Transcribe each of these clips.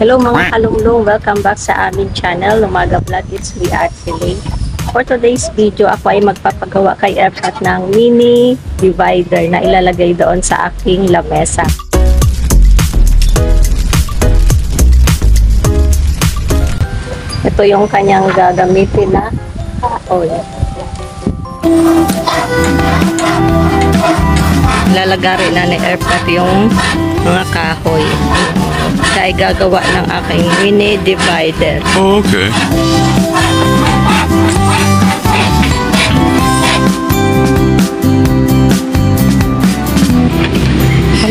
Hello mga kalunglong, welcome back sa aming channel, Lumaga Vlog. It's me, Arcelay. For today's video, ako ay magpapagawa kay Airpat ng mini divider na ilalagay doon sa aking lamesa. Ito yung kanyang gagamitin na kahoy. Lalagari na ni Airpat yung mga kahoy. Siya ay gagawa ng aking mini divider. Oh, okay.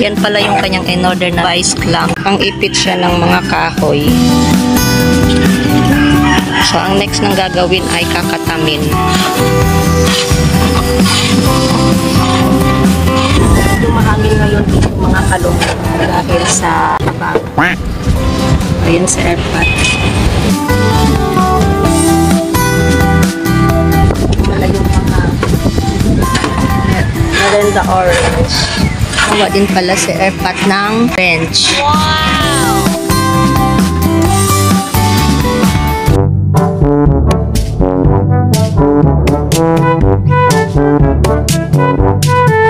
Yan pala yung kanyang in-order na vice clamp. Ang ipit siya ng mga kahoy. So, ang next nang gagawin ay kakatamin. Mahangin ngayon dito mga kalunglong dahil sa abang. Ayun sa Airpat. Wala yung mga maganda orange. Gawa din pala si Airpat ng bench. Wow!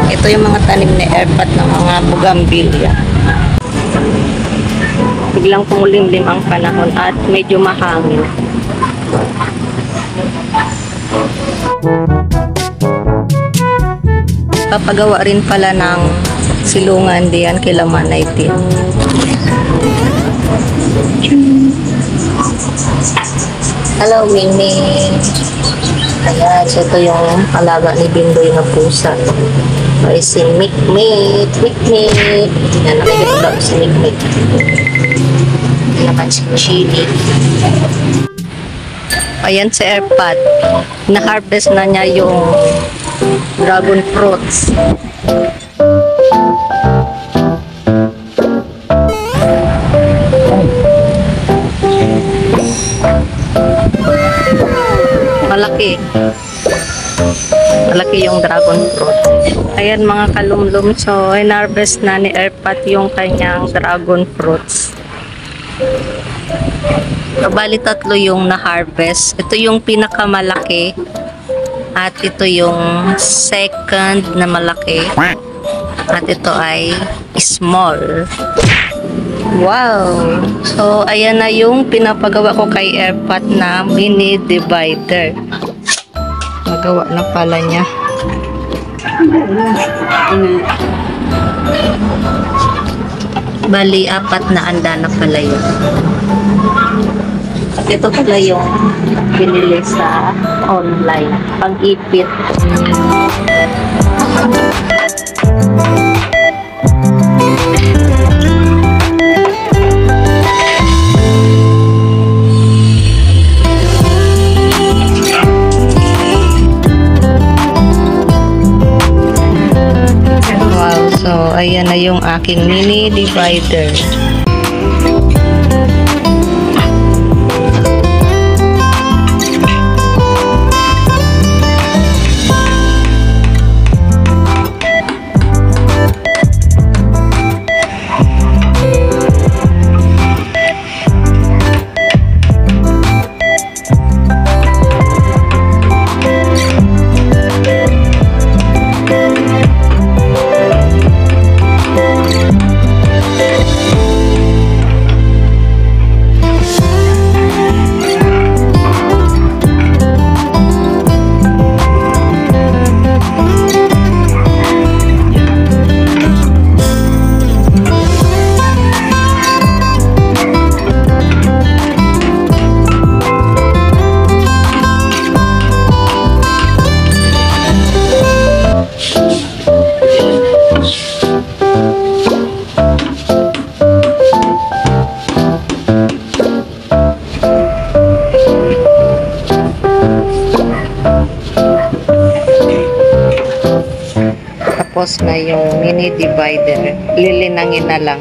Ito yung mga tanim ni Airpat ng mga bugambilya. Biglang kumulimlim ang panahon at medyo mahangin. Papagawa rin pala ng silungan diyan kay Lamanay din. Hello, Mingming. Ayan, so ito yung alaga ni Bindoy na pusa. Ay si Mikmik. Mikmik. Yan, nakikita daw si Mikmik. Yan naman si Chili. Ayan si Airpat. Na-harvest na niya yung dragon fruits. Malaki. Malaki yung dragon fruit. Ayan mga kalumlum. So, in-harvest na ni Airpat yung kanyang dragon fruits. So, bali tatlo yung na-harvest. Ito yung pinakamalaki. At ito yung second na malaki. At ito ay small. Wow! So, ayan na yung pinapagawa ko kay Airpat na mini divider. Magawa na pala niya. Bali, 4 na anda na pala yun. At ito pala yung binili sa online. Pag-ipit. Wow, so ayan na yung aking mini divider. Tapos na yung mini divider. Lilinangin na lang.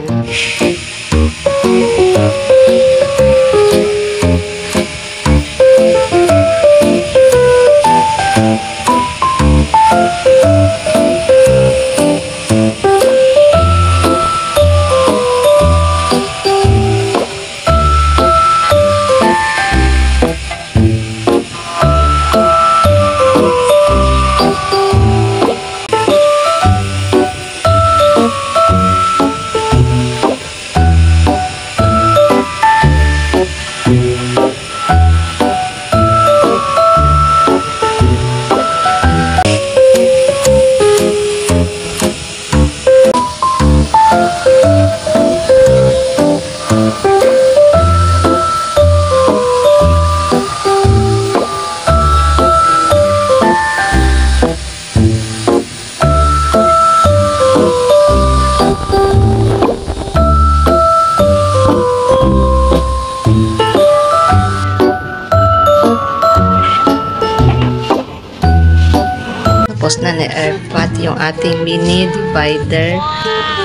na ni Airpat yung ating mini divider.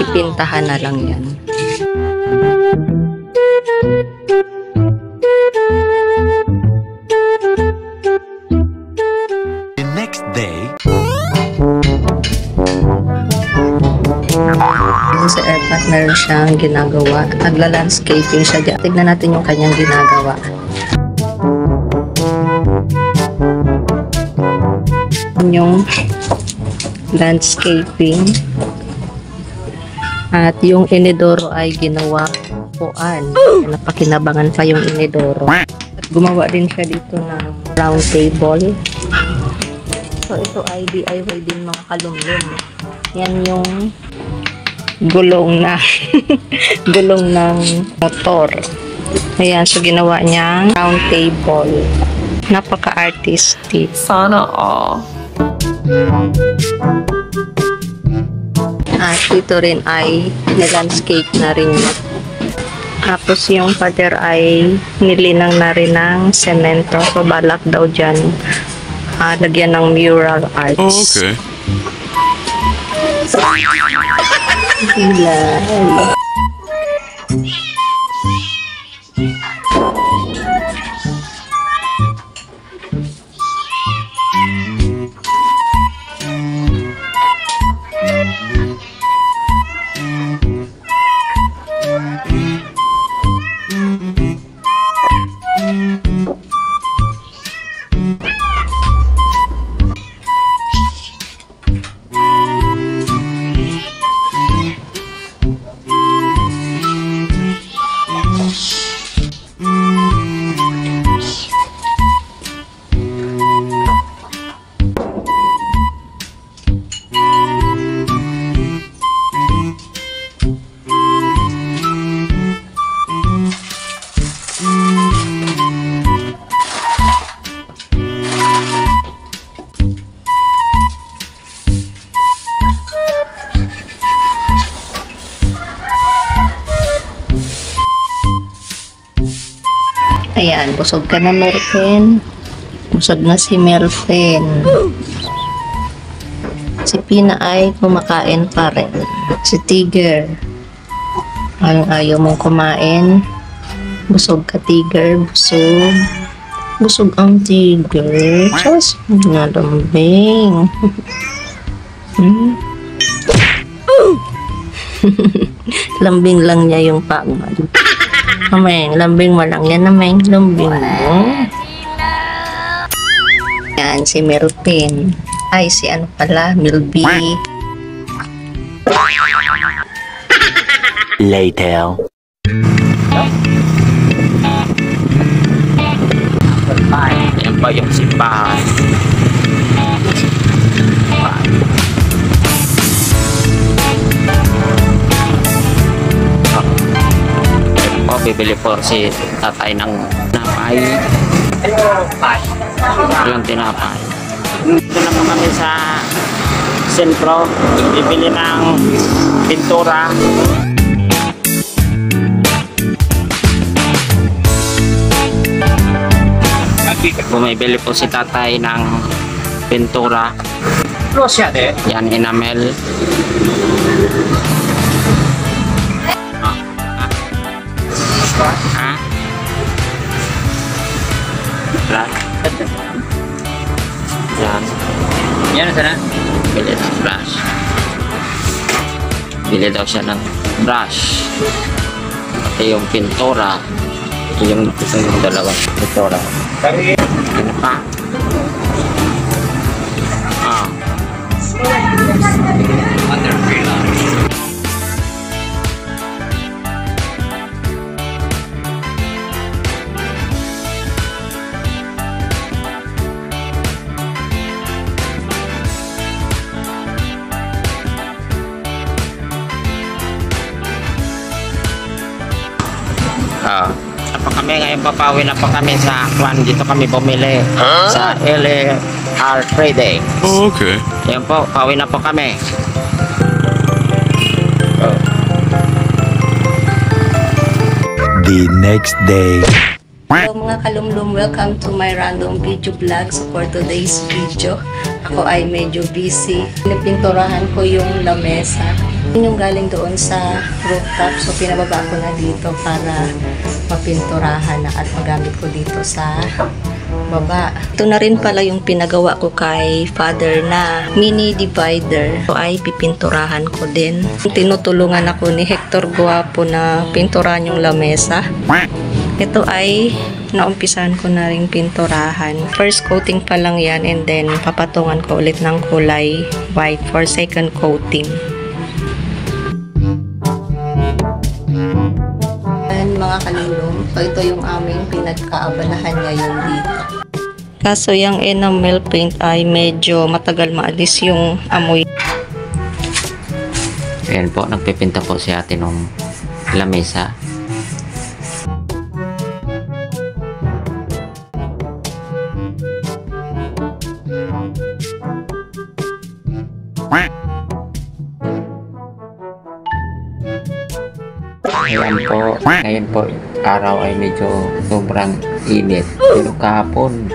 Ipintahan na lang yan. The next day. Sa Airpat meron siyang ginagawa. Nagla-landscaping siya dyan. Tignan natin yung kanyang ginagawa. Yung landscaping at yung inidoro ay ginawa puan. Napakinabangan pa yung inidoro. At gumawa din siya dito ng round table. So ito ay DIY din mga kalumlum. Yan yung gulong na gulong ng motor. Ayan, so ginawa niyang round table. Napaka-artistic. Sana all. At dito rin ay nilandscape na rin niya. Tapos yung pader ay nilinang na rin ng semento. So balak daw dyan lagyan ng mural arts. Oh, okay. Hilal. Ayan, busog ka na, Melvin. Busog na si Melvin. Si Pina ay kumakain pa rin. Si Tiger, ayaw mong kumain. Busog ka, Tiger. Busog. Busog ang Tiger. Diyos, nalambing. Lambing lang niya yung pagman. Ameng, lambing mo lang yan, ameng. Lambing mo. Yan, si Melvin. Ay, si ano pala, Milby. Later. Yan ba yung simbahan? Bibili po si tatay ng tinapay. Yung tinapay. Dito naman kami sa sentro. Bibili ng pintura. Bumibili po si tatay ng pintura. Yan, enamel. Ha? Black. Yan. Yan sana. Bili ng brush. Bili daw siya ng brush. Pati yung pintura. Yung dalawang pintura. Ano pa? Pa kami ngayon, papawi na pa kami sa Kwan. Dito kami bumili sa LAR Trading. Oh, okay. Yan po, pawi na po kami. The next day. Hello mga kalumlum, welcome to my random video vlog. So for today's video, ako ay medyo busy. Pinipinturahan ko yung lamesa. Yun yung galing doon sa rooftop. So pinababa ko na dito para mapinturahan na at magamit ko dito sa baba. Ito na rin pala yung pinagawa ko kay father na mini divider. So ay pipinturahan ko din. Tinutulungan ako ni Hector Guapo na pinturahan yung lamesa. Ito ay naumpisahan ko na rin pinturahan. First coating pa lang yan and then papatungan ko ulit ng kulay white for second coating. And mga kalulong, so ito yung aming pinagkaabalahan ngayon dito. Kaso yung enamel paint ay medyo matagal maalis yung amoy. Ayan po, nagpipinta po si ate ng lamesa. Ayan po, ngayon po, araw ay medyo sobrang init. Pero kahapon,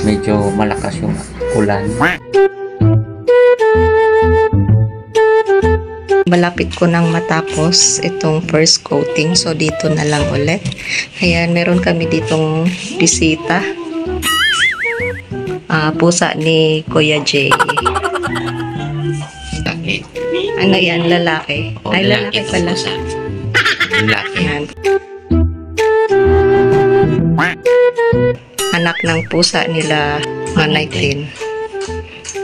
medyo malakas yung ulan. Malapit ko nang matapos itong first coating. So, dito na lang ulit. Ayan, meron kami ditong bisita. Pusa ni Kuya Jay. Ano yan? Lalaki? Ay, lalaki pala. Lalaki. Ayan. Anak ng pusa nila Nanay Tin.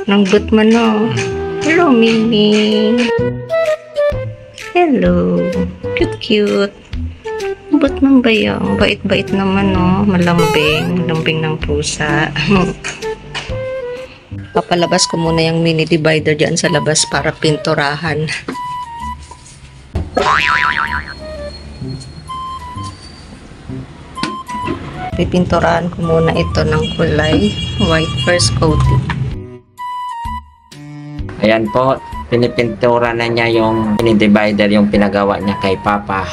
Nanggut mo no. Hello, Mimi. Hello. Cute. Ba't man ba yung? Bait-bait naman, no? Malambing. Lambing ng pusa. Papalabas ko muna yung mini divider dyan sa labas para pinturahan. Pipinturahan ko muna ito ng kulay white first coating. Ayan po, pinipintura na niya yung mini-divider yung pinagawa niya kay Papa.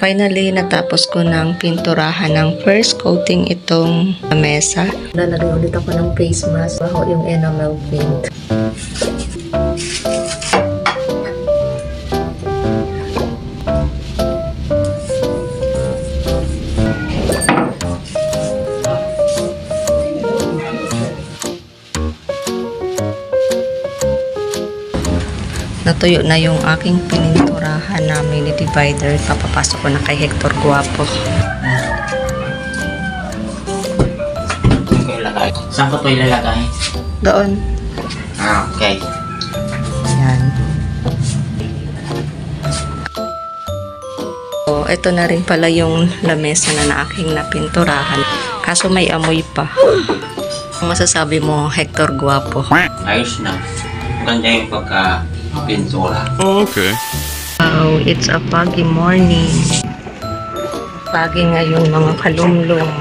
Finally, natapos ko ng pinturahan ng first coating itong mesa. Lalagay ulit ako ng face mask bago yung enamel paint. Natuyo na yung aking pininturahan na mini divider. Papapasok ko na kay Hector Guapo. Saan ko ito ilalagay? Doon. Okay. Ayan. So, ito na rin pala yung lamesa na aking napinturahan. Kaso may amoy pa. Ang masasabi mo, Hector Guapo? Ayos na. Maganda yung pagka-pintura. Oh, okay. Wow, it's a foggy morning. Foggy ngayon mga kalumlong.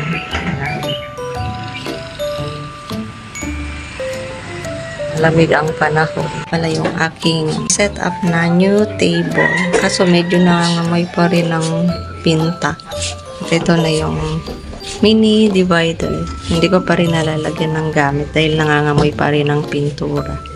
Lamig ang panahon. Pala yung aking setup na new table. Kaso medyo nangangamoy pa rin ng pinta. At ito na yung mini divider. Hindi ko pa rin nalalagyan ng gamit dahil nangangamoy pa rin ng pintura.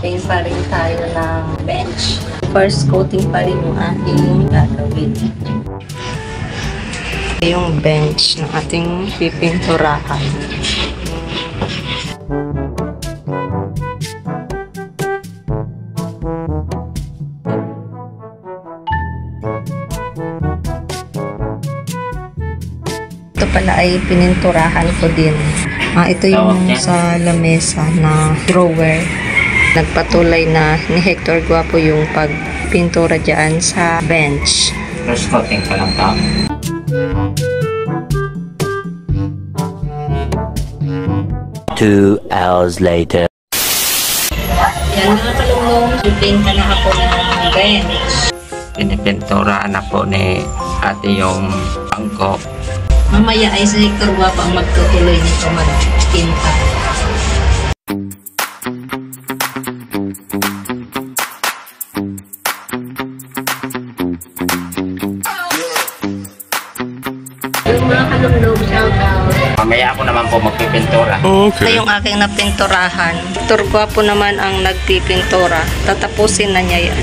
Paint pa rin tayo ng bench. First coating pa rin yung ating gagawin. Yung bench ng ating pipinturahan. Ito pala ay pininturahan ko din. Ito yung sa lamesa na drawer. Nagpatuloy na ni Hector Guapo yung pagpintura dyan sa bench. First coating pa lang to. Two hours later. Yan mga kalunggong, pipinta na ako ng bench. Pinipintura na po ni ate yung bangko. Mamaya ay si Hector Guapo ang magtutuloy nito magpinta. Yung mga kalunggong, shout out. Mamaya ako naman po magpipintura. Ito Okay. yung aking napinturahan. Hector Guapo naman ang nagpipintura. Tatapusin na niya yan.